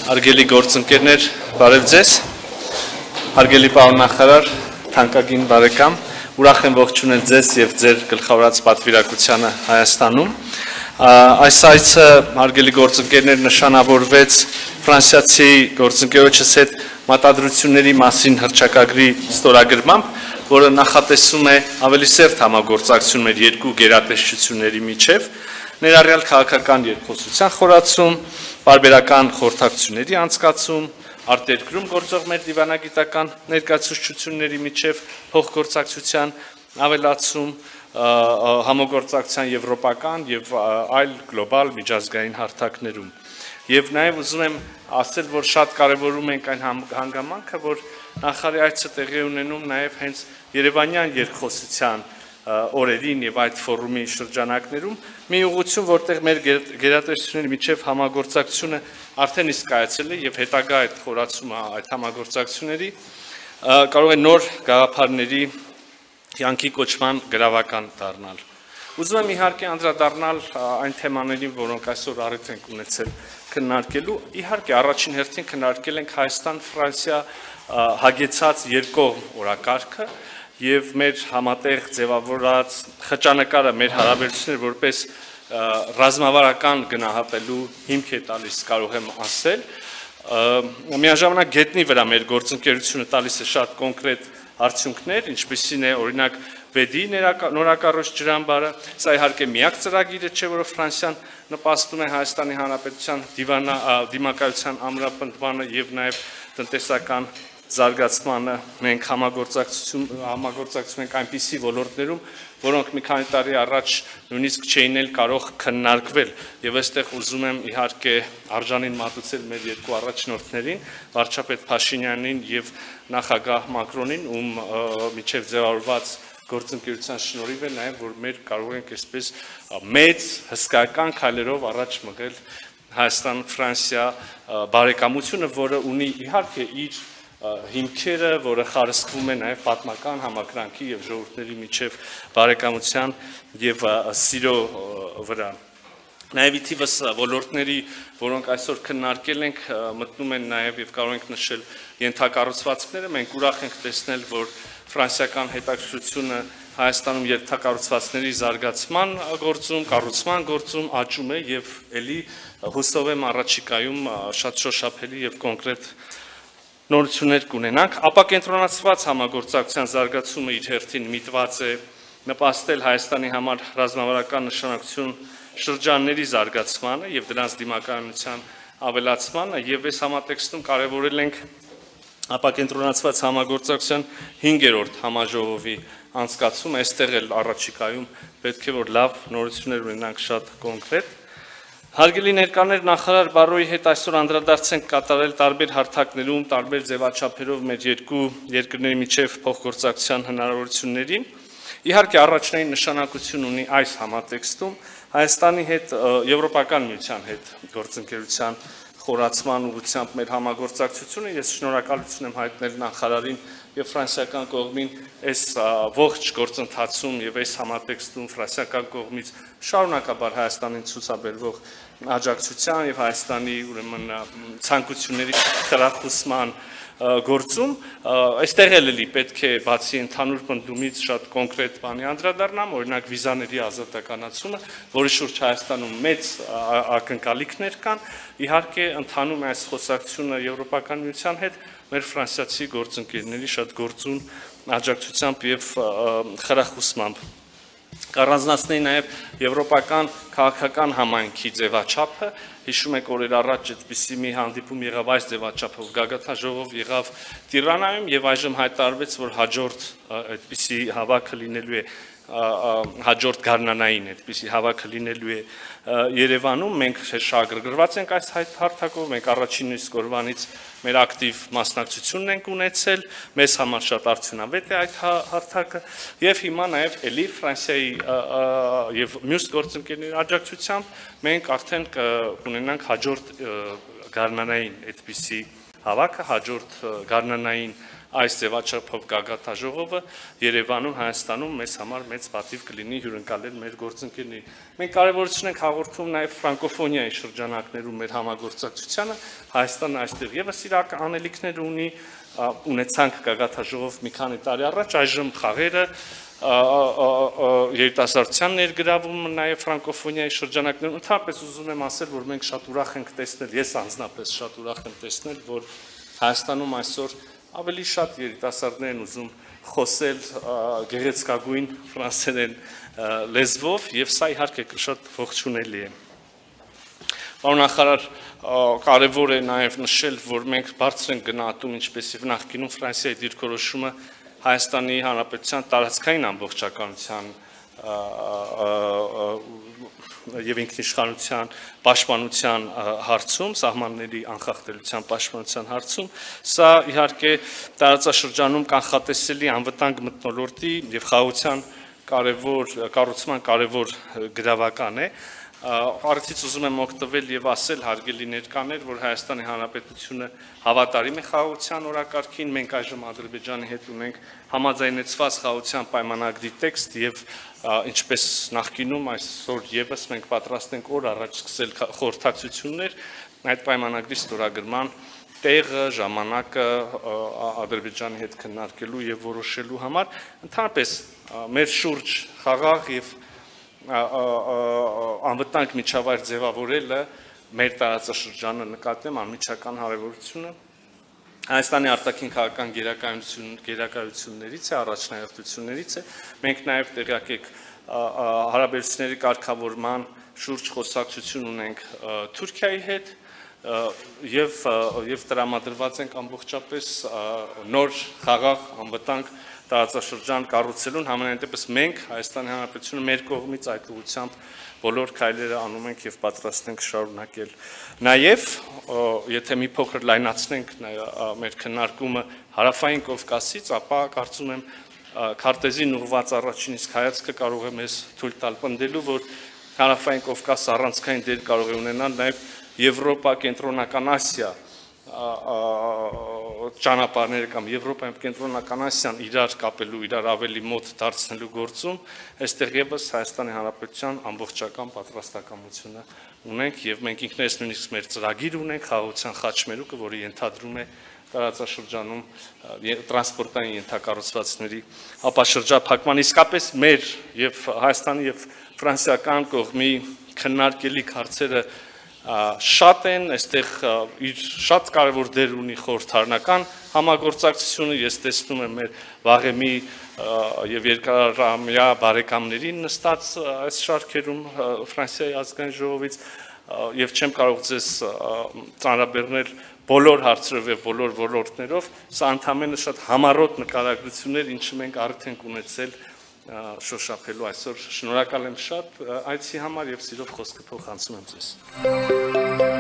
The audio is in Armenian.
Հարգելի գործընկերներ, բարև ձեզ, հարգելի պարոն նախարար, թանկագին բարեկամ, ուրախ եմ ողջունել ձեզ և ձեր գլխավորած պատվիրակությանը Հայաստանում։ Այս այցը, հարգելի գործընկերներ, նշանավորվեց ֆրանսիացի գործընկերոջս հետ մտադրությունների մասին հռչակագրի ստորագրմամբ, որը նախատեսում է ավելի սերտ համագործակցություն մեր երկու գերատեսչությունների միջև, ներառյալ քաղաքական երկխոսության խորացում, պարբերական խորհրդակցությունների անցկացում, արտերկրում գործող մեր դիվանագիտական ներկայացուցչությունների միջև փոխգործակցության ավելացում, համագործակցության եվրոպական և այլ գլոբալ միջազգային հարթակներում։ Եվ նաև ուզում եմ ասել, որ շատ կարևորում ենք այն հանգամանքը, որ նախարարի այցը տեղի ունենում նաև հենց երևանյան երկխոսության օրերին և այդ ֆորումի շրջանակներում մի ուղղություն, որտեղ մեր գերատեսչությունների միջև համագործակցությունը արդեն իսկ կայացել է և հետագա այդ խորացումը այդ համագործակցությունների կարող է նոր գաղափարների կյանքի կոչման գրավական դառնալ։ Ուզում եմ իհարկե անդրադառնալ այն թեմաներին, որոնք այսօր առիթ ենք ունեցել քննարկելու։ Իհարկե առաջին հերթին քննարկել ենք Հայաստան-Ֆրանսիա հագեցած երկկողմ օրակարգը և մեր համատեղ ձևավորած խճանկարը մեր հարաբերությունները որպես ռազմավարական գնահատելու հիմք է տալիս, կարող եմ ասել։ Միաժամանակ գետնի վրա մեր գործընկերությունը տալիս է շատ կոնկրետ արդյունքներ, ինչպիսին է օրինակ Վեդի նորակառույց ջրամբարը, սա իհարկե միակ ծրագիրը չէ, որը Ֆրանսիան նպաստում է Հայաստանի Հանրապետության դիմակայության ամրապնդմանը և նաև տնտեսական զարգացմանը։ Մենք համագործակցում ենք այնպիսի ոլորտներում, որոնք մի քանի տարի առաջ նույնիսկ չէին էլ կարող քննարկվել, և այստեղ ուզում եմ իհարկե արժանին մատուցել մեր երկու առաջնորդներին, վարչապետ Փաշինյանին և նախագահ Մակրոնին, ում միջև ձևավորված գործընկերության շնորհիվ է նաև, որ մեր կարող ենք այսպես մեծ հսկայական քայլերով առաջ մղել Հայաստան-Ֆրանսիա բարեկամությունը, որը ունի իհարկե իր հիմքերը, որը խարսխվում է նաև պատմական համակրանքի և ժողովուրդների միջև բարեկամության և սիրո վրա։ Նաև ի թիվս ոլորտների, որոնք այսօր քննարկել ենք, մտնում են նաև և կարող ենք նշել ենթակառուցվածքները, մենք ուրախ ենք տեսնել, որ ֆրանսիական հետաքրքրությունը Հայաստանում ենթակառուցվածքների զարգացման գործում, կառուցման գործում աճում է և էլի հուսով եմ առաջիկայում շատ շոշափելի և կոնկրետ նորություններ կունենանք։ Ապակենտրոնացված համագործակցության զարգացումը իր հերթին միտված է նպաստել Հայաստանի համար ռազմավարական նշանակություն շրջանների զարգացմանը և դրանց դիմակայունության ավելացմանը, և այս համատեքստում կարևորել ենք ապակենտրոնացված համագործակցության 5-րդ համաժողովի անցկացումը, այստեղ էլ առաջիկայում պետք է որ լավ նորություններ ունենանք շատ կոնկրետ։ Հարգելի ներկաներ, նախարար Բարոյի հետ այսօր անդրադարձ ենք կատարել տարբեր հարթակներում, տարբեր ձևաչափերով մեր երկու երկրների միջև փոխգործակցության հնարավորություններին։ Իհարկե առաջնային նշանակություն ունի այս համատեքստում Հայաստանի հետ Եվրոպական միության հետ գործընկերության խորացման ուղղությամբ մեր համագործակցությունը։ Ես շնորհակալություն եմ հայտնել նախարարին և ֆրանսիական կողմին այս ողջ գործընթացում և այս համատեքստում ֆրանսիական կողմից շարունակաբար Հայաստանին ցուցաբերվող աջակցության և Հայաստանի ուրեմն ցանկությունների խրախուսման գործում, այստեղ էլի պետք է բացի ընդհանուր պնդումից շատ կոնկրետ բանի անդրադառնամ, օրինակ վիզաների ազատականացումը, որի շուրջ Հայաստանում մեծ ակնկալիքներ կան, իհարկե ընդհանում է այս խոսակցությունը Եվրոպական միության հետ մեր ֆրանսիացի գործընկերների շատ գործուն աջակցությամբ և խրախուսմամբ։ Կառանձնացնեի նաև եվրոպական քաղաքական համայնքի ձևաչափը, հիշում եք օրեր առաջ այդպիսի մի հանդիպում եղավ այս ձևաչափով, գագաթնաժողով եղավ Տիրանայում և այժմ հայտարարվեց, որ հաջորդ այդպիսի հավաքը լինելու է հաջորդ գարնանային այդպիսի հավաքը լինելու է Երևանում, մենք շահագրգռված ենք այս հարթակով, մենք առաջին իսկ օրվանից մեր ակտիվ մասնակցությունն ենք ունեցել, մեզ համար շատ արդյունավետ է այդ հարթակը և հիմա նաև էլի Ֆրանսիայի և մյուս գործընկերների աջակցությամբ մենք արդեն կունենանք հաջորդ գարնանային այդպիսի հավաքը, հաջորդ գարնանային այս ձևաչափով գագաթաժողովը Երևանում, Հայաստանում մեզ համար մեծ պատիվ կլինի հյուրընկալել մեր գործընկերների։ Մենք կարևորություն ենք հաղորդում նաև ֆրանկոֆոնիայի շրջանակներում մեր համագործակցությանը, Հայաստանը այստեղ եւս իր անելիքներ ունի, ունեցանք գագաթաժողով մի քանի տարի առաջ, այժմ խաղերը երիտասարդության ներգրավումը նաև ֆրանկոֆոնիայի շրջանակներում, ընդհանրապես ուզում եմ ասել, որ մենք շատ ուրախ ենք տեսնել, ես անձնապես շատ ուրախ եմ տեսնել, որ Հայաստանում այսօր ավելի շատ երիտասարդներ են ուզում խոսել գեղեցկագույն ֆրանսերեն լեզվով, եւ սա իհարկե շատ ողջունելի է։ Պարոն նախարար, կարևոր է նաև նշել, որ մենք բարձր ենք գնահատում, ինչպես եւ նախկինում Ֆրանսիայի դիրքորոշումը Հայաստանի Հանրապետության տարածքային ամբողջականության եւ ինքնիշխանության պաշտպանության հարցում, սահմանների անխախտելիության պաշտպանության հարցում, սա իհարկե տարածաշրջանում կանխատեսելի անվտանգ մթնոլորտի եւ խաղաղության կառուցման կարևոր գրավական է։ Արդյոք ուզում եմ օգտվել եւ ասել հարգելի ներկաներ, որ Հայաստանի Հանրապետությունը հավատարիմ է խաղաղության օրակարգին, մենք այժմ Ադրբեջանի հետ ունենք համաձայնեցված խաղաղության պայմանագրի տեքստ եւ ինչպես նախկինում այսօր եւս մենք պատրաստ ենք օր առաջ սկսել խորհրդակցություններ այդ պայմանագրի ստորագրման տեղը, ժամանակը Ադրբեջանի հետ քննարկելու եւ որոշելու համար, ընդհանրապես մեր շուրջ խաղաղ եւ անվտանգ միջավայր ձևավորելը մեր տարածաշրջանը նկատեմ անմիջական հարաբերությունը Հայաստանի արտաքին քաղաքական գերակայություններից է, առաջնահերթություններից է, մենք նաև տեղյակ եք հարաբերությունների կարգավորման շուրջ խոսակցություն ունենք Թուրքիայի հետ եւ տրամադրված ենք ամբողջապես նոր խաղաղ անվտանգ տարածաշրջան կառուցելուն, համենայն դեպս մենք Հայաստանի Հանրապետությունը մեր կողմից այդ ուղղությամբ բոլոր քայլերը անում ենք եւ պատրաստ ենք շարունակել։ Նաեւ եթե մի փոքր լայնացնենք մեր քննարկումը Հարավային Կովկասից, ապա կարծում եմ քարտեզին ուղղված առաջին իսկ հայացքը կարող է մեզ թույլ տալ պնդելու, որ Հարավային Կովկասը առանցքային դեր կարող է ունենալ նաեւ Եվրոպա, Կենտրոնական Ասիա ճանապարհները կամ Եվրոպայում Կենտրոնական Ասիան իրար կապելու, իրար ավելի մոտ դարձնելու գործում, այստեղ եւս Հայաստանի Հանրապետության ամբողջական պատրաստակամությունը ունենք եւ մենք ինքներս նույնիսկ մեր ծրագիր ունենք խաղաղության խաչմերուկը, որը ենթադրում է տարածաշրջանում տրանսպորտային ենթակառուցվածքների ապաշրջափակման, իսկապես մեր եւ Հայաստանի եւ ֆրանսիական կողմի քննարկելիք հարցերը շատ են, այստեղ իր շատ կարևոր դեր ունի խորհրդարանական համագործակցությունը, ես տեսնում եմ մեր վաղեմի եւ երկարամյա բարեկամներին նստած այս շարքերում Ֆրանսիայի ազգային ժողովից եւ չեմ կարող ձեզ ծանրաբեռնել բոլոր հարցերով եւ բոլոր ոլորտներով, սա ընդհանրապես շատ համառոտ նկարագրություններ, ինչը մենք արդեն ենք ունեցել շոշափելու այսօր։ Շնորհակալ եմ շատ այցի համար եւ սիրով խոսքը փոխանցում եմ ձեզ։